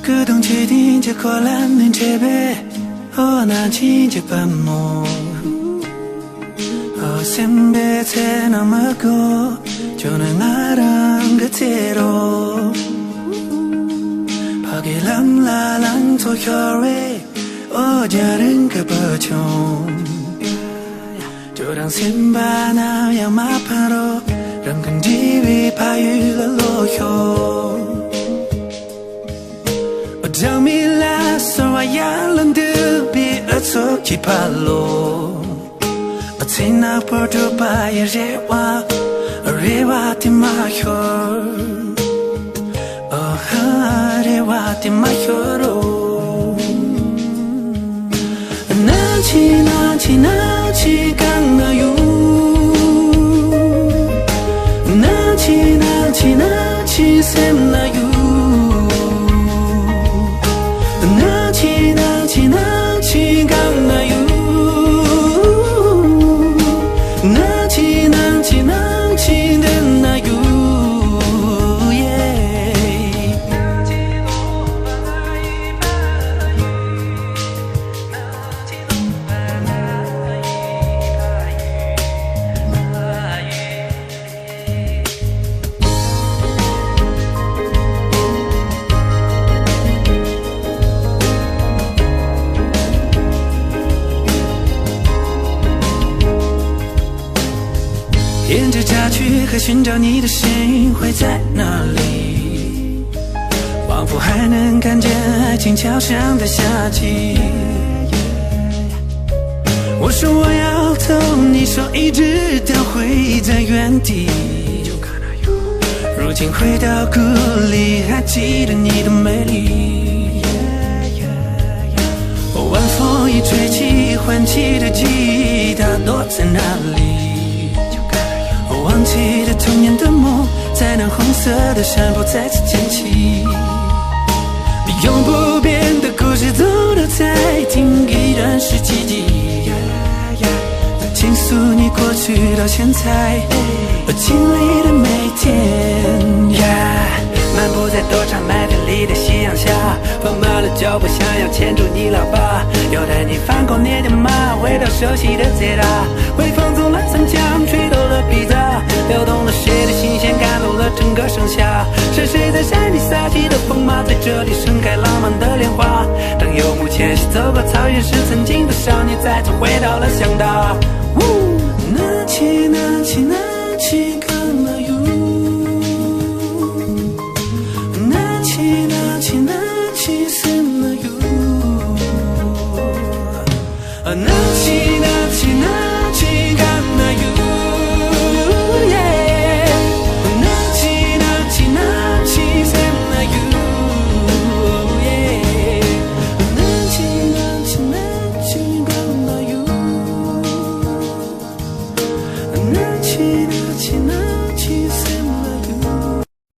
그 동치딘 제 콜라는 제배 나 진짜 밤모 샘배새 넘어고 저는 나랑 그대로 파기랑라랑 소혈에 어자른 그버총 저랑 샘바나 양마파로 랑근집이 파일러로효 어정밀라 소와야란드비 어석지팔로 어체나 포르바이 레와 레와 티마효 레와 티마효로 나치 강나요 나치 샘나요 나치 강나요 나치 됐나요沿着家去和寻找你的心会在哪里？仿佛还能看见爱情桥上的夏季。我说我要走，你说一直都会在原地。如今回到故里，还记得你的美丽。晚风一吹起，唤起的记忆，它躲在哪里？忘记的童年的梦，在那红色的山坡再次捡起。永不变的故事，走到再听依然是奇迹。倾诉你过去到现在经历的每天。漫步在多场麦田里的夕阳下，放慢了脚步，想要牵住你老爸，要带你翻过年的马，回到熟悉的街道。微风从蓝山墙吹动了鼻子，撩动了谁的心弦，感动了整个盛夏。是谁在山里撒起的风马，在这里盛开浪漫的莲花。当游牧迁徙走过草原时，曾经的少年再次回到了乡岛。那起